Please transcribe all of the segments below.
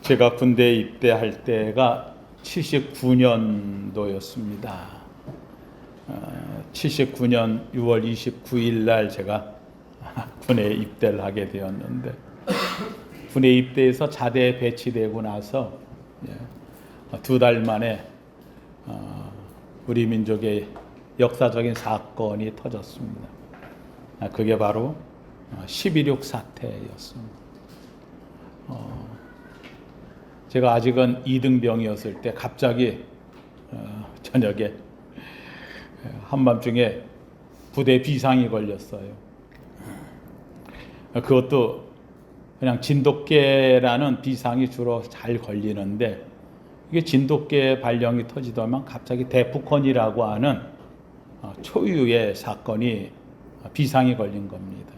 제가 군대에 입대할 때가 79년도였습니다. 79년 6월 29일 날 제가 군에 입대를 하게 되었는데, 군에 입대해서 자대에 배치되고 나서 2달 만에 우리 민족의 역사적인 사건이 터졌습니다. 그게 바로 12.6 사태였습니다. 제가 아직은 2등병이었을 때 갑자기 저녁에 한밤중에 부대 비상이 걸렸어요. 그것도 그냥 진돗개라는 비상이 주로 잘 걸리는데, 이게 진돗개 발령이 터지더만 갑자기 데프콘이라고 하는 초유의 사건이 비상이 걸린 겁니다.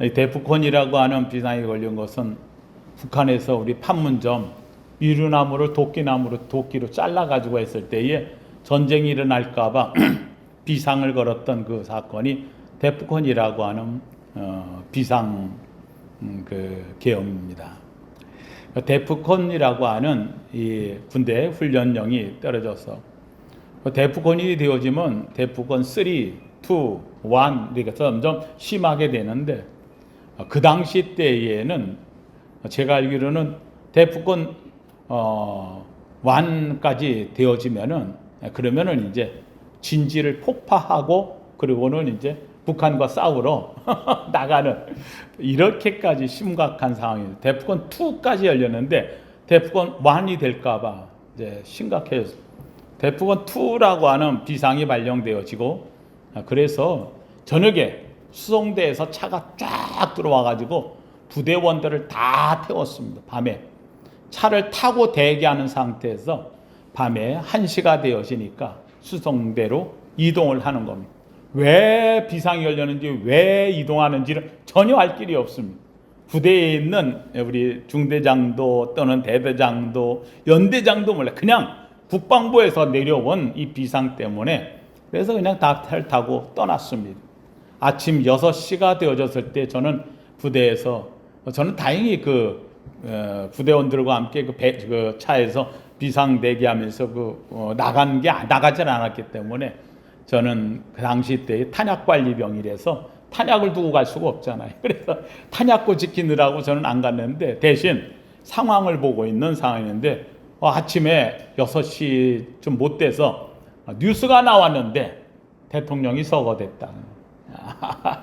이 데프콘이라고 하는 비상이 걸린 것은 북한에서 우리 판문점 미루나무를 도끼로 잘라가지고 했을 때에 전쟁이 일어날까봐 비상을 걸었던 그 사건이 데프콘이라고 하는 비상 계엄입니다. 데프콘이라고 하는 이 군대 훈련령이 떨어져서 데프콘이 되어지면 데프콘 3, 2, 1 이렇게 점점 심하게 되는데, 그 당시 때에는 제가 알기로는 데프콘 1까지 되어지면은, 그러면은 이제 진지를 폭파하고 그리고는 이제 북한과 싸우러 나가는, 이렇게까지 심각한 상황이에요. 데프콘 2까지 열렸는데 데프콘 1이 될까봐 이제 심각해졌어요. 데프콘 2라고 하는 비상이 발령되어지고, 그래서 저녁에 수송대에서 차가 쫙 들어와가지고 부대원들을 다 태웠습니다. 밤에 차를 타고 대기하는 상태에서 밤에 1시가 되어지니까 수송대로 이동을 하는 겁니다. 왜 비상이 열렸는지, 왜 이동하는지를 전혀 알 길이 없습니다. 부대에 있는 우리 중대장도 또는 대대장도 연대장도 몰라. 그냥 국방부에서 내려온 이 비상 때문에, 그래서 그냥 다 차를 타고 떠났습니다. 아침 6시가 되어졌을 때 저는 부대에서, 저는 다행히 부대원들과 함께 그 차에서 비상 대기하면서 나가질 않았기 때문에, 저는 그 당시 때 탄약관리병이라서 탄약을 두고 갈 수가 없잖아요. 그래서 탄약고 지키느라고 저는 안 갔는데, 대신 상황을 보고 있는 상황이었는데, 아침에 6시 좀 못 돼서 뉴스가 나왔는데 대통령이 서거됐다.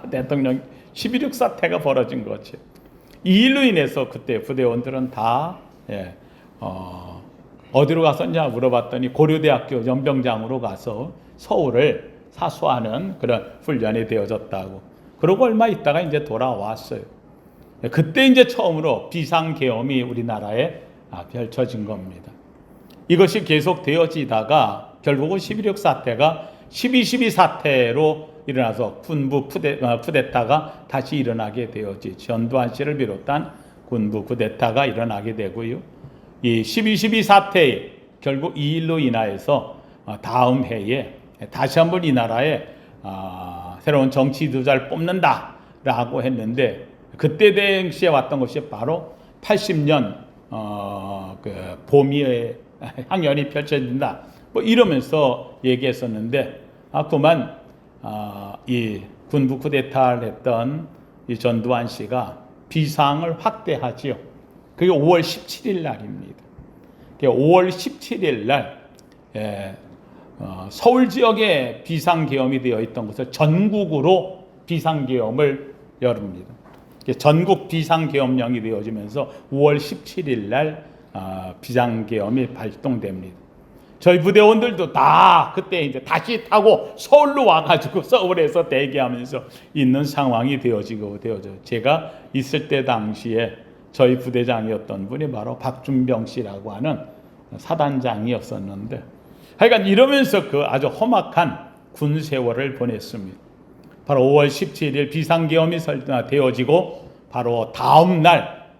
대통령 12.6 사태가 벌어진 거죠. 이 일로 인해서 그때 부대원들은 다 어디로 갔었냐 물어봤더니 고려대학교 연병장으로 가서 서울을 사수하는 그런 훈련이 되어졌다고. 그러고 얼마 있다가 이제 돌아왔어요. 그때 이제 처음으로 비상계엄이 우리나라에 펼쳐진 겁니다. 이것이 계속 되어지다가 결국은 12.6 사태가 12.12 사태로 일어나서 군부 쿠데타가 다시 일어나게 되었지. 전두환 씨를 비롯한 군부 쿠데타가 일어나게 되고요. 이 12.12 사태에 결국 이 일로 인하여서 다음 해에 다시 한번 이 나라에 새로운 정치 지도자를 뽑는다라고 했는데, 그때 당시에 왔던 것이 바로 80년 봄이의 향연이 펼쳐진다, 뭐 이러면서 얘기했었는데, 그만 이 군부 쿠데타를 했던 이 전두환 씨가 비상을 확대하지요. 그게 5월 17일 날입니다. 5월 17일 날 서울 지역에 비상계엄이 되어 있던 것을 전국으로 비상계엄을 열습니다. 전국 비상계엄령이 되어지면서 5월 17일 날 비상계엄이 발동됩니다. 저희 부대원들도 다 그때 이제 다시 타고 서울로 와가지고 서울에서 대기하면서 있는 상황이 되어져. 제가 있을 때 당시에 저희 부대장이었던 분이 바로 박준병 씨라고 하는 사단장이었었는데, 하여간 이러면서 그 아주 험악한 군 세월을 보냈습니다. 바로 5월 17일 비상계엄이 되어지고 바로 다음 날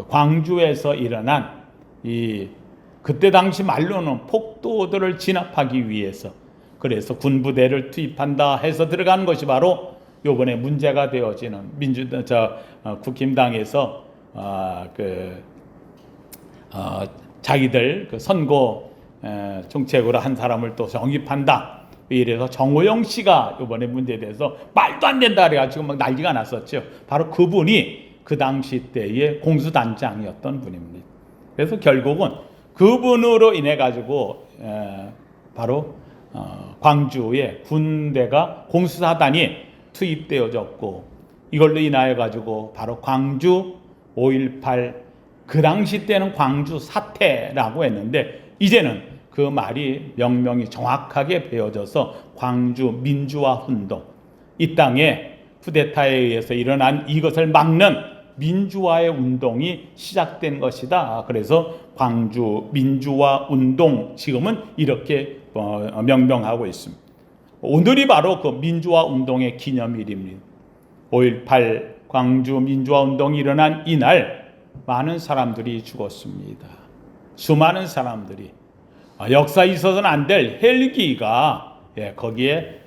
광주에서 일어난 그때 당시 말로는 폭도들을 진압하기 위해서, 그래서 군부대를 투입한다 해서 들어간 것이 바로 요번에 문제가 되어지는 국힘당에서 자기들 그 선거 정책으로 한 사람을 또 영입한다. 이래서 정호영 씨가 이번에 문제에 대해서 말도 안 된다 그래가지고 막 난리가 났었죠. 바로 그분이 그 당시 때의 공수단장이었던 분입니다. 그래서 결국은 그분으로 인해 가지고 바로 광주에 군대가 공수사단이 투입되어졌고, 이걸로 인하여 가지고 바로 광주 5.18 그 당시 때는 광주 사태라고 했는데 이제는 그 말이 명명이 정확하게 베어져서 광주 민주화 운동, 이 땅에 쿠데타에 의해서 일어난 이것을 막는 민주화의 운동이 시작된 것이다. 그래서 광주 민주화 운동, 지금은 이렇게 명명하고 있습니다. 오늘이 바로 그 민주화 운동의 기념일입니다. 5.18 광주 민주화 운동이 일어난 이날 많은 사람들이 죽었습니다. 수많은 사람들이, 역사에 있어서는 안 될 헬기가 거기에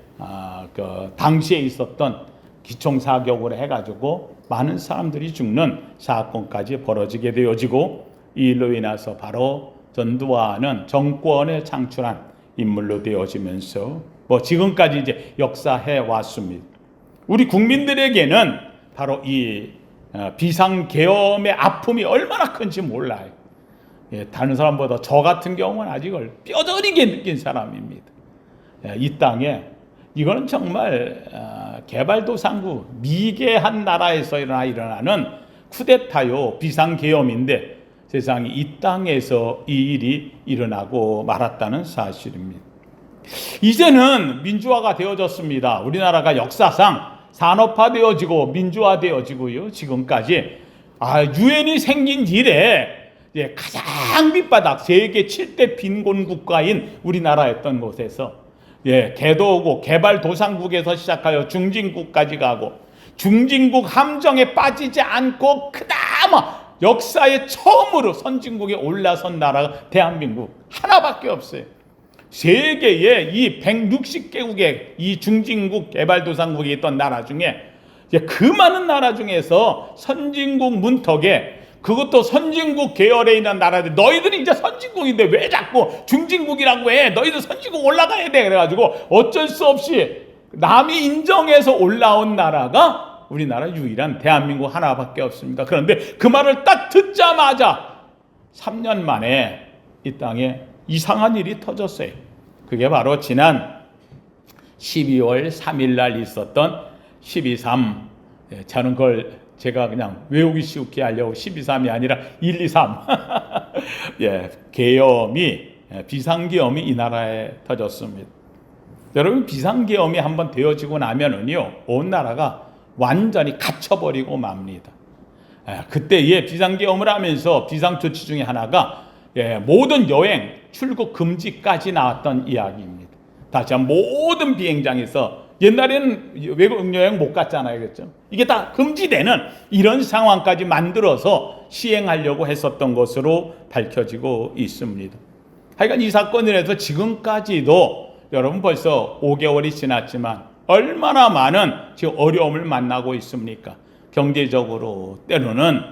그 당시에 있었던 기총사격으로 해가지고 많은 사람들이 죽는 사건까지 벌어지게 되어지고, 이 일로 인해서 바로 전두환은 정권에 창출한 인물로 되어지면서 지금까지 이제 역사해 왔습니다. 우리 국민들에게는 바로 이 비상계엄의 아픔이 얼마나 큰지 몰라요. 다른 사람보다 저 같은 경우는 아직 뼈저리게 느낀 사람입니다. 이 땅에 이거는 정말 개발도상국 미개한 나라에서 일어나는 쿠데타요, 비상계엄인데 세상에 이 땅에서 이 일이 일어나고 말았다는 사실입니다. 이제는 민주화가 되어졌습니다. 우리나라가 역사상 산업화되어지고 민주화되어지고요. 지금까지 유엔이 생긴 이래 가장 밑바닥 세계 7대 빈곤 국가인 우리나라였던 곳에서 개도국 개발도상국에서 시작하여 중진국까지 가고, 중진국 함정에 빠지지 않고 그나마 역사에 처음으로 선진국에 올라선 나라가 대한민국 하나밖에 없어요. 세계의 이 160개국의 이 중진국 개발도상국에 있던 나라 중에 그 많은 나라 중에서 선진국 문턱에, 그것도 선진국 계열에 있는 나라들, 너희들이 이제 선진국인데 왜 자꾸 중진국이라고 해? 너희들 선진국 올라가야 돼. 그래가지고 어쩔 수 없이 남이 인정해서 올라온 나라가 우리나라 유일한 대한민국 하나밖에 없습니다. 그런데 그 말을 딱 듣자마자 3년 만에 이 땅에 이상한 일이 터졌어요. 그게 바로 지난 12월 3일 날 있었던 12.3, 저는 그걸 제가 그냥 외우기 쉽게 하려고 12.3이 아니라 1.2.3 계엄이, 비상계엄이 이 나라에 터졌습니다. 여러분, 비상계엄이 한번 되어지고 나면은요, 온 나라가 완전히 갇혀버리고 맙니다. 그때에 비상계엄을 하면서 비상조치 중에 하나가 모든 여행, 출국 금지까지 나왔던 이야기입니다. 다시 한번 모든 비행장에서, 옛날에는 외국 여행 못 갔잖아요. 그렇죠? 이게 다 금지되는 이런 상황까지 만들어서 시행하려고 했었던 것으로 밝혀지고 있습니다. 하여간 이 사건을 해서 지금까지도 여러분 벌써 5개월이 지났지만 얼마나 많은 지금 어려움을 만나고 있습니까? 경제적으로, 때로는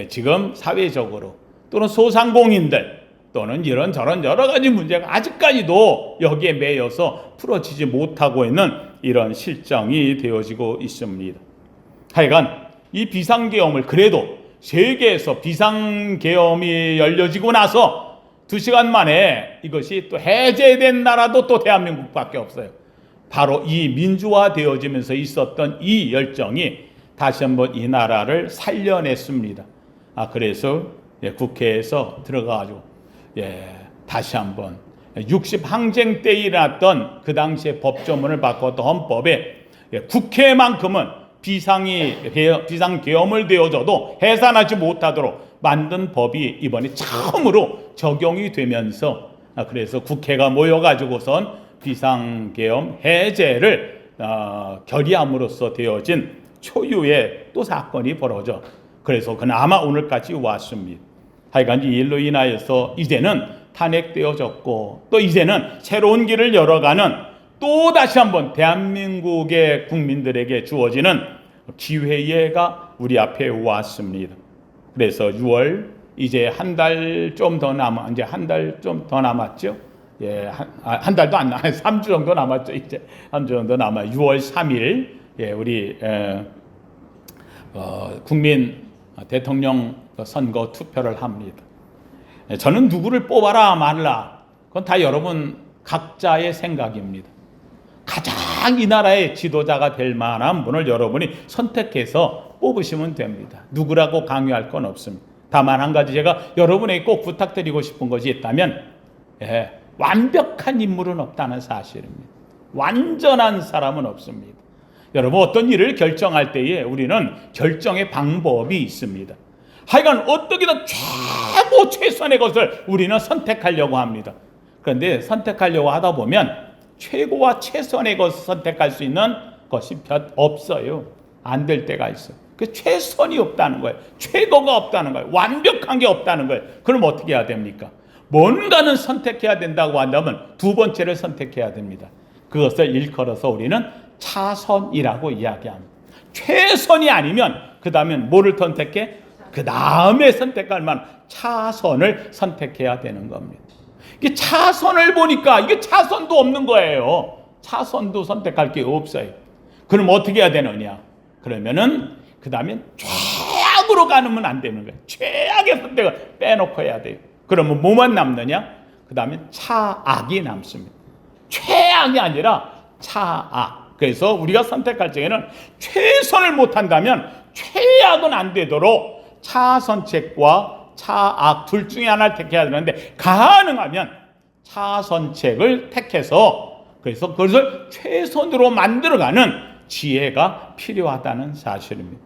지금 사회적으로, 또는 소상공인들, 또는 이런저런 여러 가지 문제가 아직까지도 여기에 매여서 풀어지지 못하고 있는 이런 실정이 되어지고 있습니다. 하여간 이 비상계엄을, 그래도 세계에서 비상계엄이 열려지고 나서 2시간 만에 이것이 또 해제된 나라도 또 대한민국밖에 없어요. 바로 이 민주화되어지면서 있었던 이 열정이 다시 한번 이 나라를 살려냈습니다. 그래서 국회에서 들어가가지고 다시 한번 60 항쟁 때 일어났던 그 당시에 법조문을 바꿨던 헌법에 국회만큼은 비상계엄을 되어져도 해산하지 못하도록 만든 법이 이번에 처음으로 적용이 되면서, 그래서 국회가 모여가지고선 비상계엄 해제를 결의함으로써 되어진 초유의 또 사건이 벌어져, 그래서 그나마 오늘까지 왔습니다. 하여간 이 일로 인하여서 이제는 탄핵되어졌고, 또 이제는 새로운 길을 열어가는, 또 다시 한번 대한민국의 국민들에게 주어지는 기회가 우리 앞에 왔습니다. 그래서 6월 이제 한 달 좀 더 남아, 이제 한 달 좀 더 남았죠. 예, 한 달도 안 남, 3주 정도 남았죠. 이제 3주 정도 남아. 6월 3일 예, 우리 국민 대통령 선거 투표를 합니다. 저는 누구를 뽑아라 말라, 그건 다 여러분 각자의 생각입니다. 가장 이 나라의 지도자가 될 만한 분을 여러분이 선택해서 뽑으시면 됩니다. 누구라고 강요할 건 없습니다. 다만 한 가지 제가 여러분에게 꼭 부탁드리고 싶은 것이 있다면, 완벽한 인물은 없다는 사실입니다. 완전한 사람은 없습니다. 여러분, 어떤 일을 결정할 때에 우리는 결정의 방법이 있습니다. 하여간 어떻게든 최고 최선의 것을 우리는 선택하려고 합니다. 그런데 선택하려고 하다 보면 최고와 최선의 것을 선택할 수 있는 것이 없어요. 안 될 때가 있어요. 그 최선이 없다는 거예요. 최고가 없다는 거예요. 완벽한 게 없다는 거예요. 그럼 어떻게 해야 됩니까? 뭔가는 선택해야 된다고 한다면 두 번째를 선택해야 됩니다. 그것을 일컬어서 우리는 차선이라고 이야기합니다. 최선이 아니면 그 다음엔 뭐를 선택해? 그 다음에 선택할 만한 차선을 선택해야 되는 겁니다. 이게 차선을 보니까 이게 차선도 없는 거예요. 차선도 선택할 게 없어요. 그럼 어떻게 해야 되느냐? 그러면은 그 다음에 최악으로 가면 안 되는 거예요. 최악의 선택을 빼놓고 해야 돼요. 그러면 뭐만 남느냐? 그 다음에 차악이 남습니다. 최악이 아니라 차악. 그래서 우리가 선택할 적에는 최선을 못한다면 최악은 안 되도록 차선책과 차악 둘 중에 하나를 택해야 되는데, 가능하면 차선책을 택해서 그래서 그것을 최선으로 만들어가는 지혜가 필요하다는 사실입니다.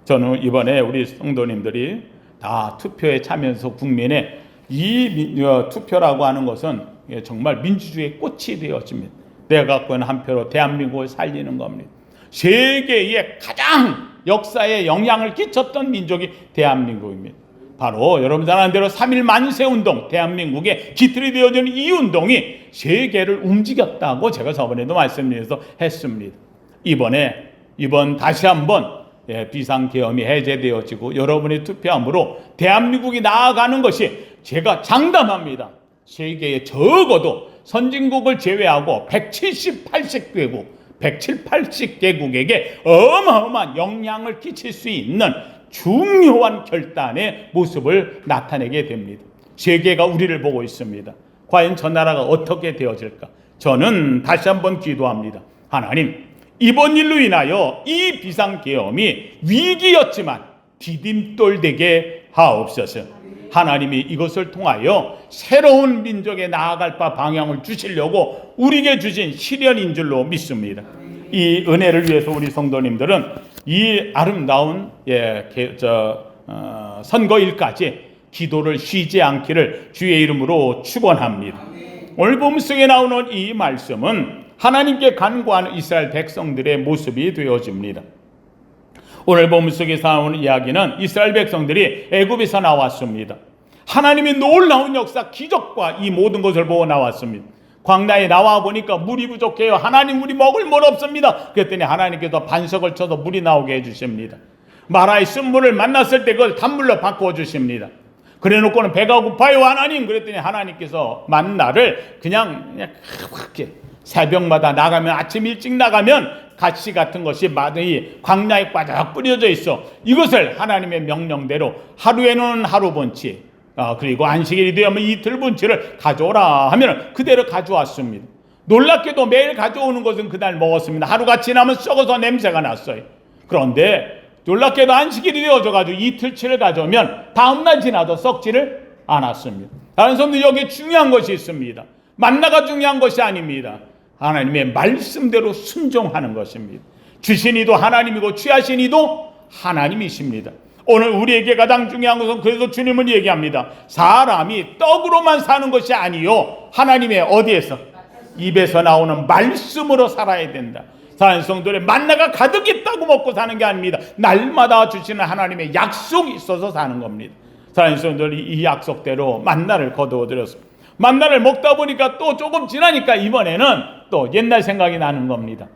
저는 이번에 우리 성도님들이 다 투표에 참여해서 국민의 이 투표라고 하는 것은 정말 민주주의의 꽃이 되어집니다. 내가 갖고 있는 한 표로 대한민국을 살리는 겁니다. 세계에 가장 역사에 영향을 끼쳤던 민족이 대한민국입니다. 바로 여러분 잘 아는 대로 3.1 만세운동, 대한민국의 기틀이 되어지는 이 운동이 세계를 움직였다고 제가 저번에도 말씀드려서 했습니다. 이번 다시 한번 비상계엄이 해제되어지고 여러분의 투표함으로 대한민국이 나아가는 것이, 제가 장담합니다. 세계에 적어도 선진국을 제외하고 180개국에게 어마어마한 영향을 끼칠 수 있는 중요한 결단의 모습을 나타내게 됩니다. 세계가 우리를 보고 있습니다. 과연 저 나라가 어떻게 되어질까? 저는 다시 한번 기도합니다. 하나님, 이번 일로 인하여 이 비상계엄이 위기였지만 디딤돌되게 하옵소서. 하나님이 이것을 통하여 새로운 민족에 나아갈 바 방향을 주시려고 우리에게 주신 시련인 줄로 믿습니다. 이 은혜를 위해서 우리 성도님들은 이 아름다운 선거일까지 기도를 쉬지 않기를 주의 이름으로 축원합니다. 오늘 본문 속에 나오는 이 말씀은 하나님께 간구하는 이스라엘 백성들의 모습이 되어집니다. 오늘 본문 속에서 나오는 이야기는 이스라엘 백성들이 애굽에서 나왔습니다. 하나님의 놀라운 역사, 기적과 이 모든 것을 보고 나왔습니다. 광야에 나와 보니까 물이 부족해요. 하나님, 우리 먹을 물 없습니다. 그랬더니 하나님께서 반석을 쳐서 물이 나오게 해주십니다. 마라의 쓴물을 만났을 때 그걸 단물로 바꾸어 주십니다. 그래 놓고는 배가 고파요 하나님. 그랬더니 하나님께서 만나를 그냥 새벽마다 나가면, 아침 일찍 나가면 가시 같은 것이 마등이 광야에 꽉 뿌려져 있어. 이것을 하나님의 명령대로 하루에는 하루 분치, 그리고 안식일이 되면 이틀 분치를 가져오라 하면 그대로 가져왔습니다. 놀랍게도 매일 가져오는 것은 그날 먹었습니다. 하루가 지나면 썩어서 냄새가 났어요. 그런데 놀랍게도 안식일이 되어져가지고 이틀치를 가져오면 다음날 지나도 썩지를 않았습니다. 다른 사람들, 여기에 중요한 것이 있습니다. 만나가 중요한 것이 아닙니다. 하나님의 말씀대로 순종하는 것입니다. 주신 이도 하나님이고 취하신 이도 하나님이십니다. 오늘 우리에게 가장 중요한 것은, 그래서 주님은 얘기합니다. 사람이 떡으로만 사는 것이 아니요, 하나님의 어디에서? 입에서 나오는 말씀으로 살아야 된다. 사랑하는 성도들의 만나가 가득 있다고 먹고 사는 게 아닙니다. 날마다 주시는 하나님의 약속이 있어서 사는 겁니다. 사랑하는 성도들이 이 약속대로 만나를 거두어 드렸습니다. 만나를 먹다 보니까 또 조금 지나니까 이번에는 또 옛날 생각이 나는 겁니다.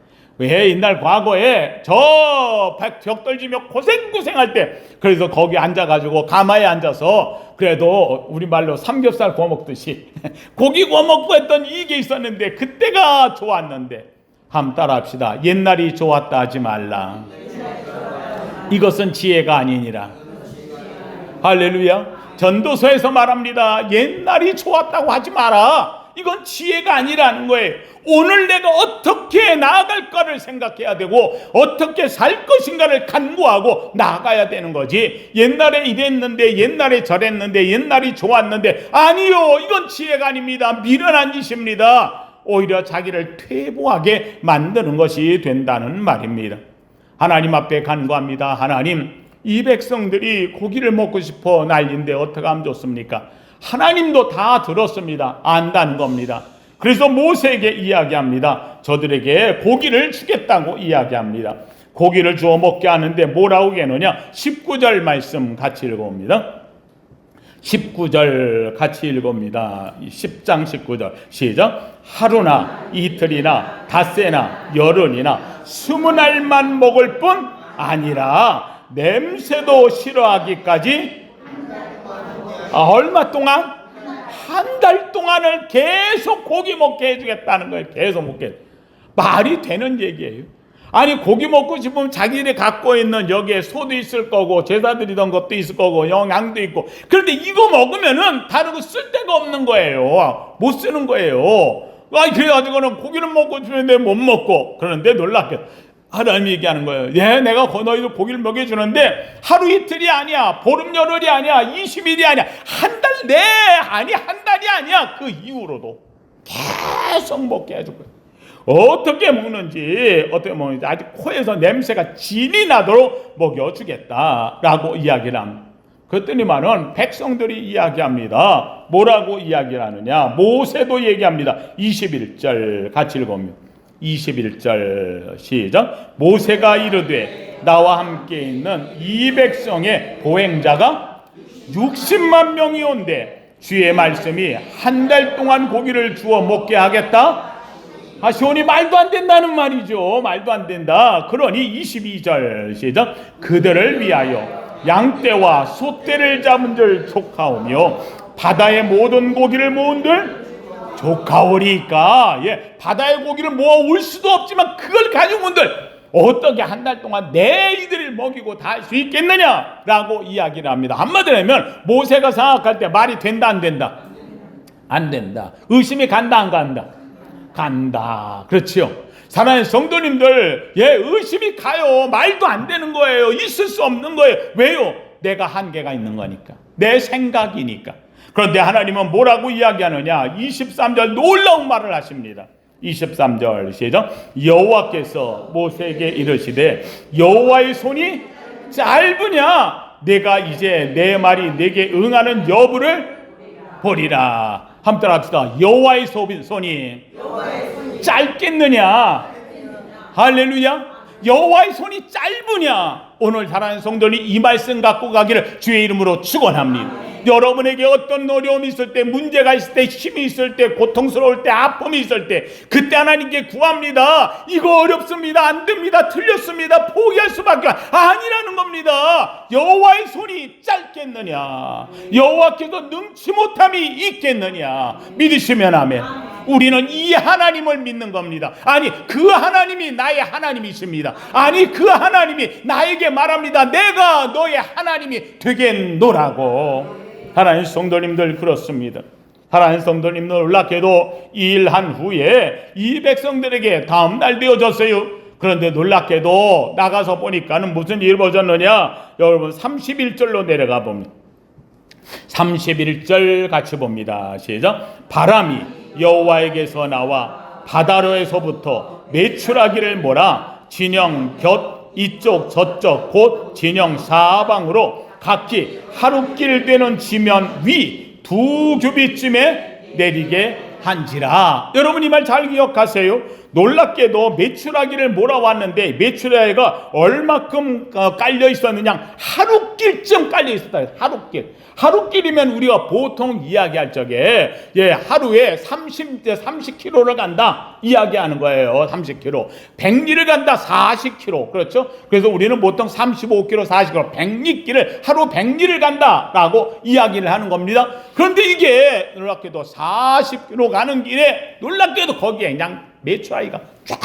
왜 옛날 과거에 저 벽돌지며 고생할 때 그래서 거기 앉아가지고 가마에 앉아서 그래도 우리말로 삼겹살 구워 먹듯이 고기 구워 먹고 했던 이게 있었는데 그때가 좋았는데 한번 따라합시다. 옛날이 좋았다 하지 말라. 이것은 지혜가 아니니라. 할렐루야. 전도서에서 말합니다. 옛날이 좋았다고 하지 마라. 이건 지혜가 아니라는 거예요. 오늘 내가 어떻게 나아갈까를 생각해야 되고 어떻게 살 것인가를 간구하고 나아가야 되는 거지. 옛날에 이랬는데 옛날에 저랬는데 옛날이 좋았는데 아니요. 이건 지혜가 아닙니다. 미련한 짓입니다. 오히려 자기를 퇴보하게 만드는 것이 된다는 말입니다. 하나님 앞에 간구합니다. 하나님, 이 백성들이 고기를 먹고 싶어 난리인데 어떻게 하면 좋습니까? 하나님도 다 들었습니다. 안다는 겁니다. 그래서 모세에게 이야기합니다. 저들에게 고기를 주겠다고 이야기합니다. 고기를 주어 먹게 하는데 뭐라고 하느냐? 19절 말씀 같이 읽어봅니다. 19절 같이 읽어봅니다. 10장 19절 시작. 하루나 이틀이나 닷새나 열흘이나 20날만 먹을 뿐 아니라 냄새도 싫어하기까지 얼마 동안? 한 달 동안을 계속 고기 먹게 해주겠다는 거예요. 계속 먹게. 말이 되는 얘기예요. 아니 고기 먹고 싶으면 자기들이 갖고 있는 여기에 소도 있을 거고 제사 드리던 것도 있을 거고 양도 있고 그런데 이거 먹으면은 다른 거 쓸 데가 없는 거예요. 못 쓰는 거예요. 그래가지고는 고기를 먹고 싶은데 못 먹고 그런데 놀랍게 하나님이 얘기하는 거예요. 예, 내가 너희들 고기를 먹여주는데 하루 이틀이 아니야. 보름 열흘이 아니야. 20일이 아니야. 한 달 내 아니 한 달이 아니야. 그 이후로도 계속 먹게 해줄 거예요. 어떻게 먹는지 아직 코에서 냄새가 진이 나도록 먹여주겠다라고 이야기를 합니다. 그랬더니만은 백성들이 이야기합니다. 뭐라고 이야기를 하느냐? 모세도 얘기합니다. 21절 같이 읽어봅니다. 21절 시작. 모세가 이르되 나와 함께 있는 이 백성의 보행자가 60만 명이 온대 주의 말씀이 한 달 동안 고기를 주어 먹게 하겠다 하시오니 말도 안 된다는 말이죠. 말도 안 된다. 그러니 22절 시작. 그들을 위하여 양떼와 소떼를 잡은 줄 족하오며 바다의 모든 고기를 모은들 족하오리까. 예, 바다의 고기를 모아 올 수도 없지만 그걸 가지고 온들 어떻게 한 달 동안 내 이들을 먹이고 다 할 수 있겠느냐라고 이야기를 합니다. 한마디로 하면 모세가 생각할 때 말이 된다 안 된다? 안 된다. 의심이 간다 안 간다? 간다. 그렇지요. 사랑하는 성도님들, 예, 의심이 가요. 말도 안 되는 거예요. 있을 수 없는 거예요. 왜요? 내가 한계가 있는 거니까. 내 생각이니까. 그런데 하나님은 뭐라고 이야기하느냐? 23절 놀라운 말을 하십니다. 23절 시작. 여호와께서 모세에게 이르시되 여호와의 손이 짧으냐? 내가 이제 내 말이 내게 응하는 여부를 보리라. 한번 따라합시다. 여호와의 손이 짧겠느냐? 할렐루야. 여호와의 손이 짧으냐? 오늘 사랑하는 성도님 이 말씀 갖고 가기를 주의 이름으로 축원합니다. 여러분에게 어떤 어려움이 있을 때, 문제가 있을 때, 힘이 있을 때, 고통스러울 때, 아픔이 있을 때 그때 하나님께 구합니다. 이거 어렵습니다. 안 됩니다. 틀렸습니다. 포기할 수밖에 아니라는 겁니다. 여호와의 손이 짧겠느냐? 여호와께서 능치 못함이 있겠느냐? 믿으시면 아멘. 우리는 이 하나님을 믿는 겁니다. 아니 그 하나님이 나의 하나님이십니다. 아니 그 하나님이 나에게 말합니다. 내가 너의 하나님이 되겠노라고. 하나님 성도님들 그렇습니다. 하나님 성도님들 놀랍게도 이 일 한 후에 이 백성들에게 다음날 되어졌어요. 그런데 놀랍게도 나가서 보니까는 무슨 일이 벌어졌느냐? 여러분 31절로 내려가 봅니다. 31절 같이 봅니다. 시작. 바람이 여호와에게서 나와 바다로에서부터 메추라기를 몰아 진영 곁 이쪽 저쪽 곧 진영 사방으로 각기 하루길 되는 지면 위 2규빗쯤에 내리게 한지라. 여러분 이 말 잘 기억하세요. 놀랍게도 메추라기를 몰아왔는데 메추라기가 얼마큼 깔려 있었느냐? 하루 하루길쯤 깔려 있었다. 하루길이면 우리가 보통 이야기할 적에 하루에 30km를 간다 이야기하는 거예요. 30km. 100리를 간다 40km. 그렇죠? 그래서 우리는 보통 35km, 40km, 100리길을 하루 100리를 간다라고 이야기를 하는 겁니다. 그런데 이게 놀랍게도 40km 가는 길에 놀랍게도 거기에 그냥 메추라기가 쫙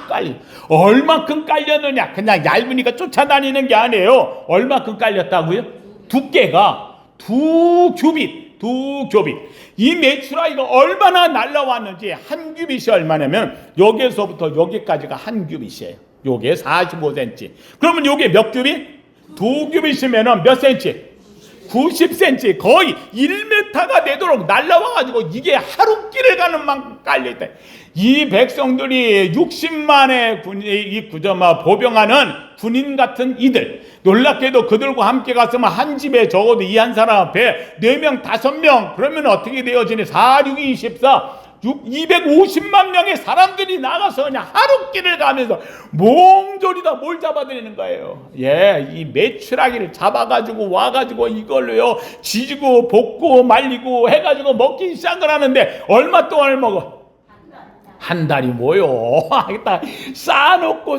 깔려. 얼마큼 깔렸느냐? 그냥 얇으니까 쫓아다니는 게 아니에요. 얼마큼 깔렸다고요? 두께가 2규빗. 이 메추라기가 얼마나 날라왔는지, 한 규빗이 얼마냐면 여기서부터 여기까지가 한 규빗이에요. 요게 45cm. 그러면 요게 몇 규빗? 2규빗이면은 몇 cm? 90cm, 거의 1m가 되도록 날라와가지고 이게 하루길을 가는 만큼 깔려있다. 이 백성들이 60만의 보병하는 군인 같은 이들, 놀랍게도 그들과 함께 갔으면 한 집에 적어도 이 한 사람 앞에 4명, 5명, 그러면 어떻게 되어지니? 4, 6, 24, 250만 명의 사람들이 나가서 그냥 하루길을 가면서 몽졸이다 뭘 잡아들이는 거예요. 이 메추라기를 잡아가지고 와가지고 이걸로요 지지고 볶고 말리고 해가지고 먹기 시작을 하는데 얼마 동안을 먹어? 한 달이 뭐요? 쌓아놓고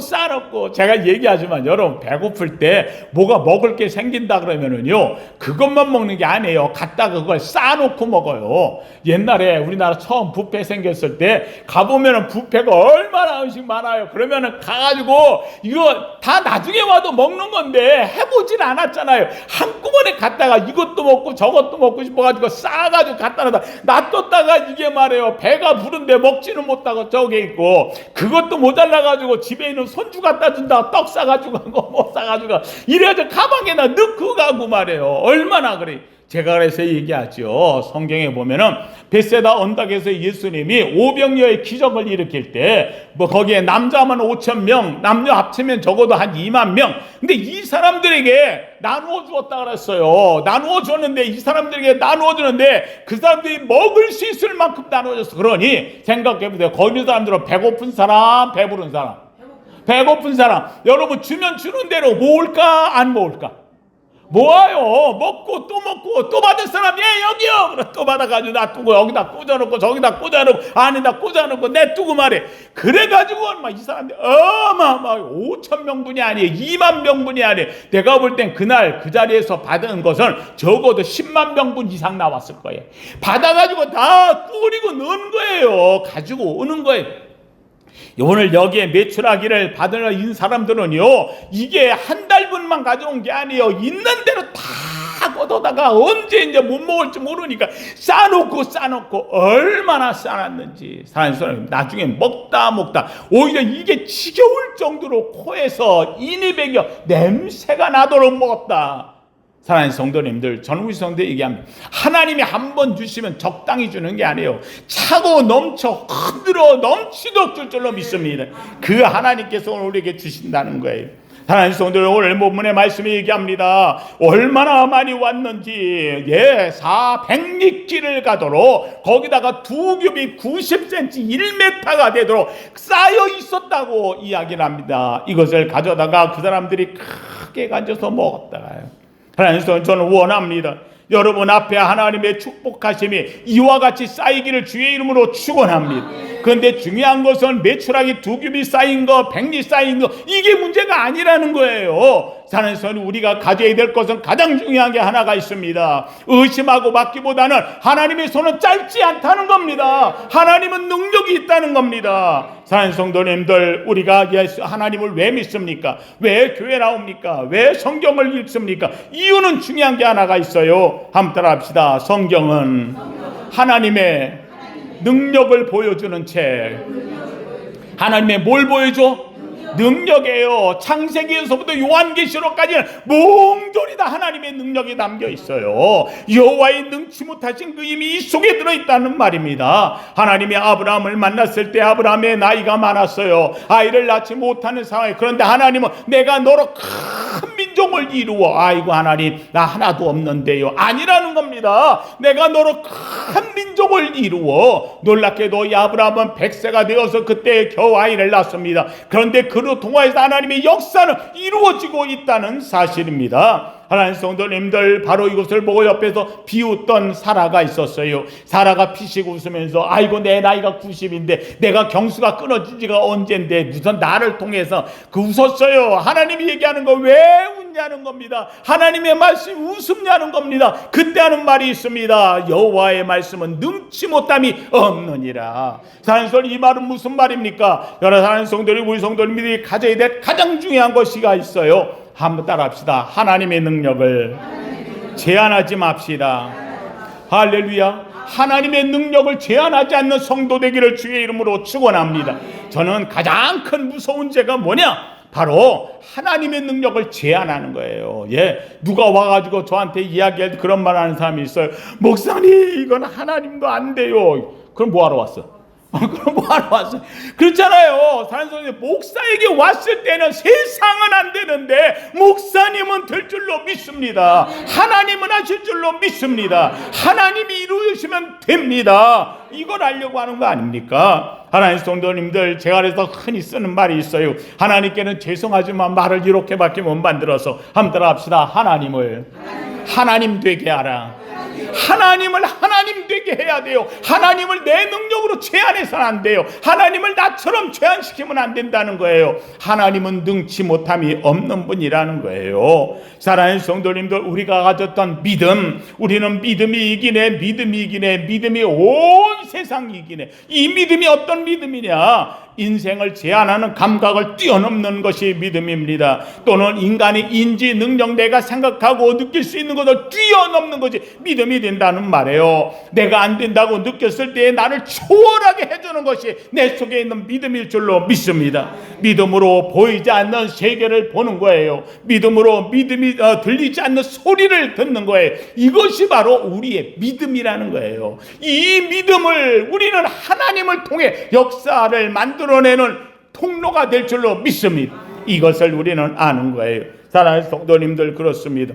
제가 얘기하지만 여러분 배고플 때 뭐가 먹을 게 생긴다 그러면은요 그것만 먹는 게 아니에요. 갖다가 그걸 쌓아놓고 먹어요. 옛날에 우리나라 처음 뷔페 생겼을 때 가보면은 뷔페가 얼마나 음식 많아요. 그러면은 가가지고 이거 다 나중에 와도 먹는 건데 해보진 않았잖아요. 한꺼번에 갖다가 이것도 먹고 저것도 먹고 싶어가지고 쌓아가지고 갖다 놔뒀다가 이게 말이에요 배가 부른데 먹지는 못하고 저게 있고 그것도 모자라가지고 집에 있는 손주 갖다 준다고 떡 싸가지고 가고 뭐 싸가지고 이래가지고 가방에다 넣고 가고 말이에요. 얼마나 그래. 제가 그래서 얘기하죠. 성경에 보면은 벳세다 언덕에서 예수님이 오병이어의 기적을 일으킬 때 뭐 거기에 남자만 5,000명, 남녀 합치면 적어도 한 2만 명. 근데 이 사람들에게 나누어 주었다 그랬어요. 나누어 줬는데 이 사람들에게 나누어 주는데 그 사람들이 먹을 수 있을 만큼 나누어 줬어. 그러니 생각해 보세요. 거기 있는 사람들은 배고픈 사람, 배부른 사람. 배고픈 사람. 여러분 주면 주는 대로 모을까 안 모을까? 모아요. 먹고 또 받을 사람 여기요. 그래 또 받아가지고 놔두고 여기다 꽂아놓고 저기다 꽂아놓고 안에다 꽂아놓고 내두고 말해. 그래가지고 이 사람들 어마어마하게 5,000명분이 아니에요. 2만 명분이 아니에요. 내가 볼 땐 그날 그 자리에서 받은 것은 적어도 10만 명분 이상 나왔을 거예요. 받아가지고 다 뿌리고 넣은 거예요. 가지고 오는 거예요. 오늘 여기에 메추라기를 받으러 인 사람들은요 이게 한 달분만 가져온 게 아니에요. 있는 대로 다 걷어다가 언제 이제 못 먹을지 모르니까 싸놓고 얼마나 싸놨는지 사는 사람이 나중에 먹다 오히려 이게 지겨울 정도로 코에서 인이 배겨 냄새가 나도록 먹었다. 사랑하는 성도님들, 저는 우리 성도에 얘기합니다. 하나님이 한 번 주시면 적당히 주는 게 아니에요. 차고 넘쳐 흔들어 넘치도록 줄 줄로 믿습니다. 그 하나님께서 오늘 우리에게 주신다는 거예요. 사랑하는 성도들, 오늘 본문의 말씀이 얘기합니다. 얼마나 많이 왔는지 400리길을 가도록 거기다가 2규빗 90cm 1m가 되도록 쌓여 있었다고 이야기를 합니다. 이것을 가져다가 그 사람들이 크게 가져서 먹었다가요. 그래서 저는 원합니다. 여러분 앞에 하나님의 축복하심이 이와 같이 쌓이기를 주의 이름으로 축원합니다. 그런데 중요한 것은 메추라기 2규빗 쌓인 거, 100리 쌓인 거 이게 문제가 아니라는 거예요. 사는 우리가 가져야 될 것은 가장 중요한 게 하나가 있습니다. 의심하고 맡기보다는 하나님의 손은 짧지 않다는 겁니다. 하나님은 능력이 있다는 겁니다. 사는 성도님들, 우리가 예수 하나님을 왜 믿습니까? 왜 교회 나옵니까? 왜 성경을 읽습니까? 이유는 중요한 게 하나가 있어요. 한번 따라합시다. 성경은 하나님의 능력을 보여주는 책. 하나님의 뭘 보여줘? 능력이에요. 창세기에서부터 요한계시록까지는 몽졸이 다 하나님의 능력이 담겨 있어요. 여호와의 능치 못하신 그 힘이 이 속에 들어있다는 말입니다. 하나님이 아브라함을 만났을 때 아브라함의 나이가 많았어요. 아이를 낳지 못하는 상황에, 그런데 하나님은 내가 너로 큰 민족을 이루어, 아이고 하나님 나 하나도 없는데요, 아니라는 겁니다. 내가 너로 큰 민족을 이루어. 놀랍게도 이 아브라함은 100세가 되어서 그때 겨우 아이를 낳습니다. 그런데 그 그로 통하여서 하나님의 역사는 이루어지고 있다는 사실입니다. 하나님 성도님들, 바로 이것을 보고 옆에서 비웃던 사라가 있었어요. 사라가 피식 웃으면서 아이고 내 나이가 90인데 내가 경수가 끊어진 지가 언젠데 무슨 나를 통해서 웃었어요. 하나님이 얘기하는 거 왜 웃냐는 겁니다. 하나님의 말씀이 웃음냐는 겁니다. 그때 하는 말이 있습니다. 여호와의 말씀은 능치 못함이 없느니라. 사랑스러운 이 말은 무슨 말입니까? 여러 사랑하는 성도들이, 우리 성도님들이 가져야 될 가장 중요한 것이가 있어요. 한번 따라합시다. 하나님의 능력을 제한하지 맙시다. 할렐루야. 하나님의 능력을 제한하지 않는 성도 되기를 주의 이름으로 축원합니다. 저는 가장 큰 무서운 죄가 뭐냐? 바로 하나님의 능력을 제한하는 거예요. 예, 누가 와가지고 저한테 이야기할 때 그런 말 하는 사람이 있어요. 목사님, 이건 하나님도 안 돼요. 그럼 뭐하러 왔어? 그럼 뭐하러 왔어요? 그렇잖아요. 사람들이 목사에게 왔을 때는 세상은 안 되는데 목사님은 될 줄로 믿습니다. 하나님은 하실 줄로 믿습니다. 하나님이 이루시면 됩니다. 이걸 알려고 하는 거 아닙니까? 하나님 성도님들, 제가 그래서 흔히 쓰는 말이 있어요. 하나님께는 죄송하지만 말을 이렇게밖에 못 만들어서 한번 따라합시다. 하나님을 하나님 되게 하라. 하나님을 하나님 되게 해야 돼요. 하나님을 내 능력으로 제한해서는 안 돼요. 하나님을 나처럼 제한시키면 안 된다는 거예요. 하나님은 능치 못함이 없는 분이라는 거예요. 사랑하는 성도님들, 우리가 가졌던 믿음, 우리는 믿음이 이기네, 믿음이 이기네, 믿음이 온 세상이 이기네. 이 믿음이 어떤 믿음이냐? 인생을 제한하는 감각을 뛰어넘는 것이 믿음입니다. 또는 인간의 인지, 능력, 내가 생각하고 느낄 수 있는 것을 뛰어넘는 것이 믿음이 된다는 말이에요. 내가 안 된다고 느꼈을 때 나를 초월하게 해주는 것이 내 속에 있는 믿음일 줄로 믿습니다. 믿음으로 보이지 않는 세계를 보는 거예요. 믿음으로 믿음이 들리지 않는 소리를 듣는 거예요. 이것이 바로 우리의 믿음이라는 거예요. 이 믿음을 우리는 하나님을 통해 역사를 만들어내는 통로가 될 줄로 믿습니다. 이것을 우리는 아는 거예요. 사랑하는 성도님들, 그렇습니다.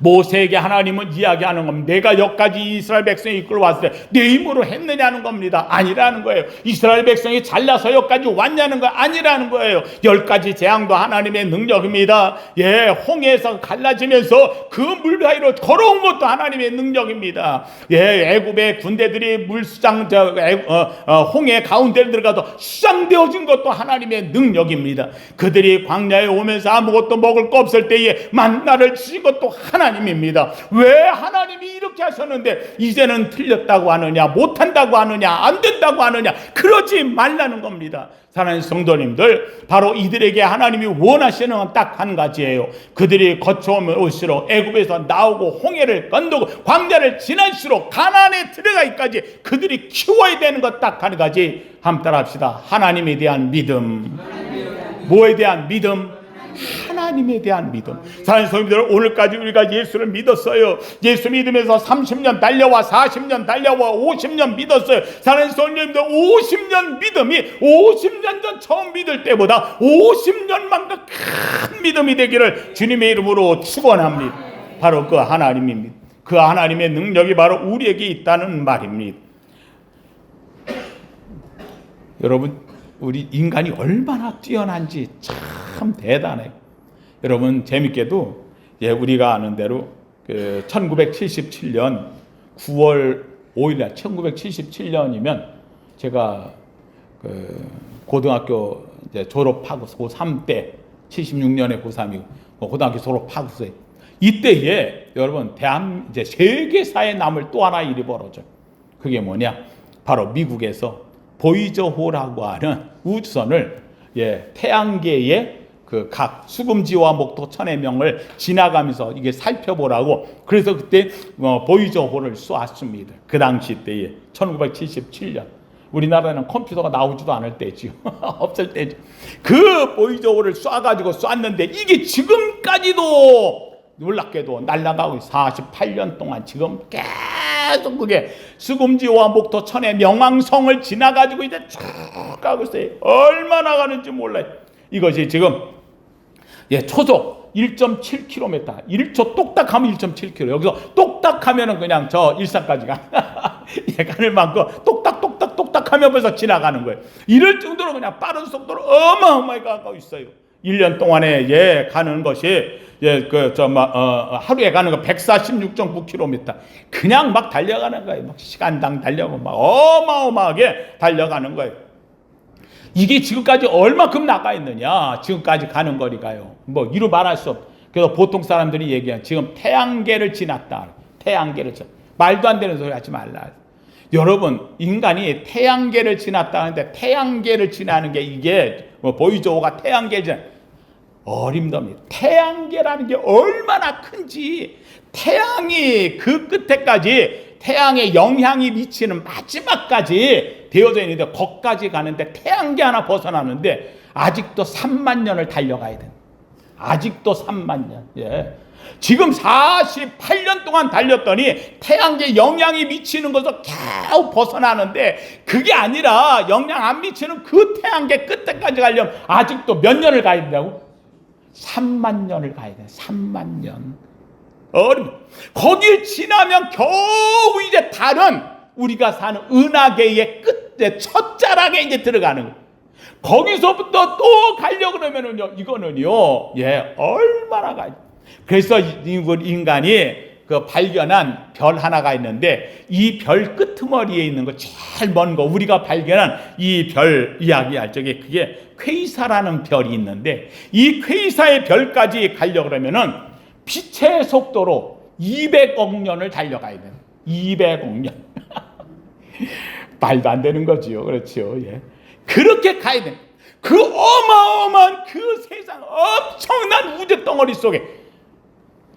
모세에게 하나님은 이야기하는 겁니다. 내가 여기까지 이스라엘 백성이 이끌어 왔을 때 내 힘으로 했느냐는 겁니다. 아니라는 거예요. 이스라엘 백성이 잘나서 여기까지 왔냐는 거 아니라는 거예요. 10가지 재앙도 하나님의 능력입니다. 예, 홍해에서 갈라지면서 그 물 사이로 걸어온 것도 하나님의 능력입니다. 예, 애굽의 군대들이 물수장 홍해 가운데 들어가서 수장되어진 것도 하나님의 능력입니다. 그들이 광야에 오면서 아무것도 먹을 거 없을 때에 만나를 주신 것도 하나님입니다. 왜 하나님이 이렇게 하셨는데 이제는 틀렸다고 하느냐, 못한다고 하느냐, 안 된다고 하느냐, 그러지 말라는 겁니다. 사랑하는 성도님들, 바로 이들에게 하나님이 원하시는 건 딱 한 가지예요. 그들이 거쳐올수록, 애굽에서 나오고 홍해를 건너고 광야를 지날수록 가나안에 들어가기까지 그들이 키워야 되는 것 딱 한 가지. 한번 따라합시다. 하나님에 대한 믿음. 뭐에 대한 믿음? 하나님에 대한 믿음. 사랑하는 성도님들, 오늘까지 우리가 예수를 믿었어요. 예수 믿으면서 30년 달려와 40년 달려와 50년 믿었어요. 사랑하는 성도님들, 50년 믿음이 50년 전 처음 믿을 때보다 50년만큼 큰 믿음이 되기를 주님의 이름으로 축원합니다. 바로 그 하나님입니다. 그 하나님의 능력이 바로 우리에게 있다는 말입니다. 여러분, 우리 인간이 얼마나 뛰어난지 참 대단해요. 여러분, 재밌게도 우리가 아는 대로 1977년 9월 5일날 1977년이면 제가 고등학교 이제 졸업하고 고3 때 76년에 고3이고 고등학교 졸업하고서요. 이때에 여러분 이제 세계사에 남을 또 하나 일이 벌어져요. 그게 뭐냐? 바로 미국에서 보이저호라고 하는 우주선을 태양계의 그 각 수금지와 목토 천의 명을 지나가면서 이게 살펴보라고, 그래서 그때 보이저호를 쏘았습니다. 그 당시 때에 1977년 우리나라는 컴퓨터가 나오지도 않을 때지요. 없을 때죠. 그 보이저호를 쐈는데 이게 지금까지도 놀랍게도 날아가고 48년 동안 지금 계속 그게 수금지와 목토 천의 명왕성을 지나가지고 이제 쭉 가고 있어요. 얼마나 가는지 몰라요. 이것이 지금 초속 1.7km, 1초 똑딱하면 1.7km. 여기서 똑딱하면은 그냥 저 일산까지 가는 만큼 똑딱똑딱똑딱 똑딱하면 벌써 지나가는 거예요. 이럴 정도로 그냥 빠른 속도로 어마어마하게 가고 있어요. 1년 동안에 가는 것이 하루에 가는 거 146.9km 그냥 막 달려가는 거예요. 막 시간당 달려고 막 어마어마하게 달려가는 거예요. 이게 지금까지 얼마큼 나가 있느냐? 지금까지 가는 거리가요. 뭐 이루 말할 수 없. 그래서 보통 사람들이 얘기해요. 지금 태양계를 지났다. 태양계를 말도 안 되는 소리 하지 말라. 여러분, 인간이 태양계를 지났다 하는데 태양계를 지나는 게 이게 뭐 보이조가 태양계를 지나 어림덥니다. 태양계라는 게 얼마나 큰지 태양이 그 끝에까지 태양의 영향이 미치는 마지막까지 되어져 있는데 거기까지 가는데 태양계 하나 벗어나는데 아직도 3만 년을 달려가야 돼. 아직도 3만 년. 예. 지금 48년 동안 달렸더니 태양계 영향이 미치는 것을 겨우 벗어나는데 그게 아니라 영향 안 미치는 그 태양계 끝에까지 가려면 아직도 몇 년을 가야 된다고? 3만 년을 가야 돼. 3만 년. 거길 지나면 겨우 이제 다른 우리가 사는 은하계의 끝에 첫 자락에 이제 들어가는 거예요. 거기서부터 또 가려고 그러면은요, 이거는요, 얼마나 가요. 그래서 인간이 그 발견한 별 하나가 있는데 이 별 끄트머리에 있는 거 제일 먼 거 우리가 발견한 이 별 이야기할 적에 그게 퀘이사라는 별이 있는데 이 퀘이사의 별까지 가려고 그러면은 빛의 속도로 200억 년을 달려가야 돼요. 200억 년. 말도 안 되는 거지요. 그렇죠. 예. 그렇게 가야 돼. 그 어마어마한 그 세상 엄청난 우주 덩어리 속에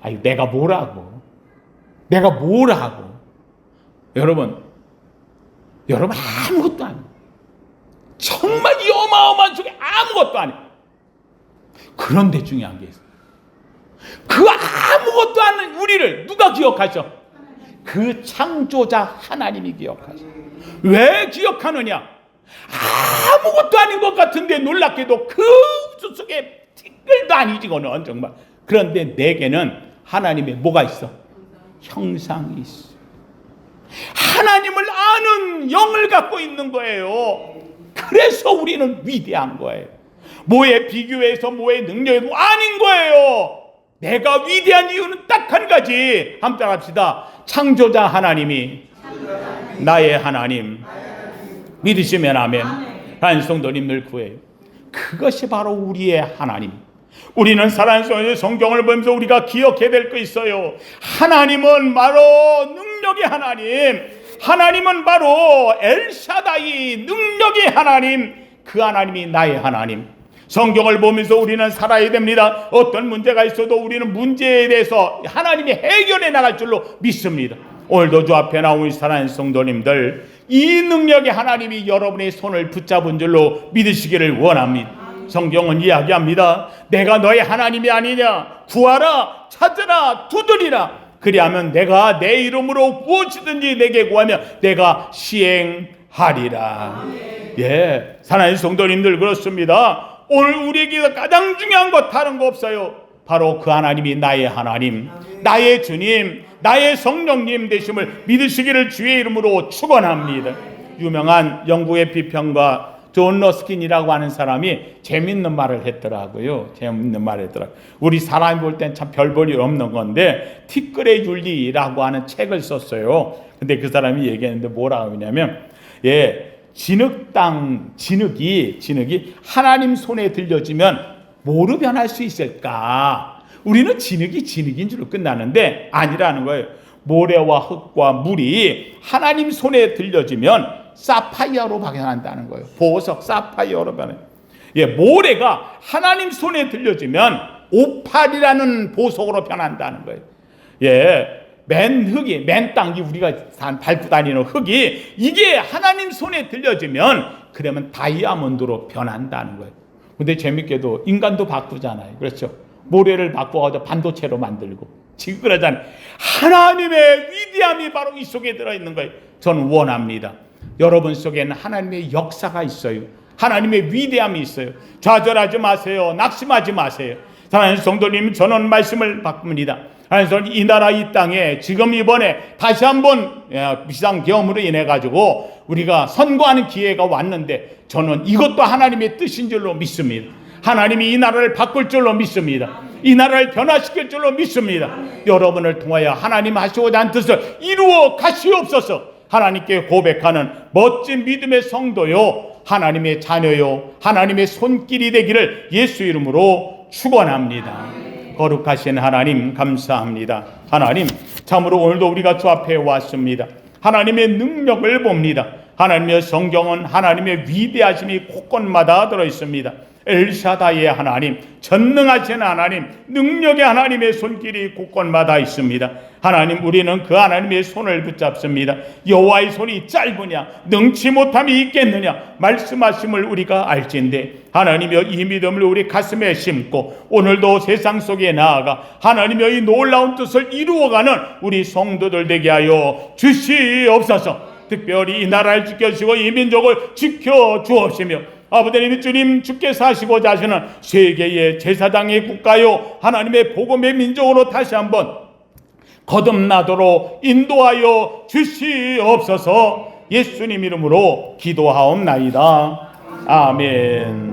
아유 내가 뭐라고 여러분 아무것도 아니에요. 정말 이 어마어마한 속에 아무것도 아니에요. 그런데 중요한 게 있어요. 그 아무것도 않는 우리를 누가 기억하셔? 그 창조자 하나님이 기억하셔. 왜 기억하느냐? 아무것도 아닌 것 같은데 놀랍게도 그 우주 속에 티끌도 아니지 그거는 정말. 그런데 내게는 하나님의 뭐가 있어? 형상이 있어. 하나님을 아는 영을 갖고 있는 거예요. 그래서 우리는 위대한 거예요. 뭐에 비교해서 뭐에 능력에도 아닌 거예요. 내가 위대한 이유는 딱 한 가지. 함께 합시다. 창조자 하나님이 나의 하나님. 믿으시면 아멘. 하나님 성도님들 구해요. 그것이 바로 우리의 하나님. 우리는 살아있는 성경을 보면서 우리가 기억해야 될 거 있어요. 하나님은 바로 능력의 하나님. 하나님은 바로 엘샤다이 능력의 하나님. 그 하나님이 나의 하나님. 성경을 보면서 우리는 살아야 됩니다. 어떤 문제가 있어도 우리는 문제에 대해서 하나님이 해결해 나갈 줄로 믿습니다. 오늘도 주 앞에 나온 사랑하는 성도님들, 이 능력의 하나님이 여러분의 손을 붙잡은 줄로 믿으시기를 원합니다. 성경은 이야기합니다. 내가 너의 하나님이 아니냐? 구하라, 찾으라, 두드리라. 그리하면 내가 내 이름으로 무엇이든지 내게 구하면 내가 시행하리라. 예, 사랑하는 성도님들 그렇습니다. 오늘 우리에게 가장 중요한 것 다른 거 없어요. 바로 그 하나님이 나의 하나님, 나의 주님, 나의 성령님 되심을 믿으시기를 주의 이름으로 축원합니다. 유명한 영국의 비평가 존 러스킨이라고 하는 사람이 재밌는 말을 했더라고요. 우리 사람이 볼 땐 참 별 볼 일 없는 건데 티끌의 윤리라고 하는 책을 썼어요. 근데 그 사람이 얘기했는데 뭐라고 하냐면 진흙이 하나님 손에 들려지면 뭐로 변할 수 있을까? 우리는 진흙인 줄로 끝나는데 아니라는 거예요. 모래와 흙과 물이 하나님 손에 들려지면 사파이어로 변한다는 거예요. 보석 사파이어로 변해요. 모래가 하나님 손에 들려지면 오팔이라는 보석으로 변한다는 거예요. 맨 땅이 우리가 밟고 다니는 흙이 이게 하나님 손에 들려지면 그러면 다이아몬드로 변한다는 거예요. 근데 재밌게도 인간도 바꾸잖아요. 그렇죠? 모래를 바꿔가지고 반도체로 만들고 지금 그러잖아요. 하나님의 위대함이 바로 이 속에 들어있는 거예요. 저는 원합니다. 여러분 속에는 하나님의 역사가 있어요. 하나님의 위대함이 있어요. 좌절하지 마세요. 낙심하지 마세요. 사랑하는 성도님, 저는 말씀을 바꿉니다. 그래서 이 나라 이 땅에 지금 이번에 다시 한번 비상계엄으로 인해 가지고 우리가 선거하는 기회가 왔는데 저는 이것도 하나님의 뜻인 줄로 믿습니다. 하나님이 이 나라를 바꿀 줄로 믿습니다. 이 나라를 변화시킬 줄로 믿습니다. 여러분을 통하여 하나님 하시고자 한 뜻을 이루어 가시옵소서. 하나님께 고백하는 멋진 믿음의 성도요, 하나님의 자녀요, 하나님의 손길이 되기를 예수 이름으로 축원합니다. 거룩하신 하나님 감사합니다. 하나님 참으로 오늘도 우리가 주 앞에 왔습니다. 하나님의 능력을 봅니다. 하나님의 성경은 하나님의 위대하심이 곳곳마다 들어있습니다. 엘샤다이의 하나님, 전능하신 하나님, 능력의 하나님의 손길이 곳곳마다 있습니다. 하나님, 우리는 그 하나님의 손을 붙잡습니다. 여호와의 손이 짧으냐 능치 못함이 있겠느냐 말씀하심을 우리가 알진대, 하나님여 이 믿음을 우리 가슴에 심고 오늘도 세상 속에 나아가 하나님여 이 놀라운 뜻을 이루어가는 우리 성도들 되게 하여 주시옵소서. 특별히 이 나라를 지켜주시고 이 민족을 지켜주옵시며 아버지 주님, 주께서 하시고자 하시는 세계의 제사장의 국가요 하나님의 복음의 민족으로 다시 한번 거듭나도록 인도하여 주시옵소서. 예수님 이름으로 기도하옵나이다. 아멘.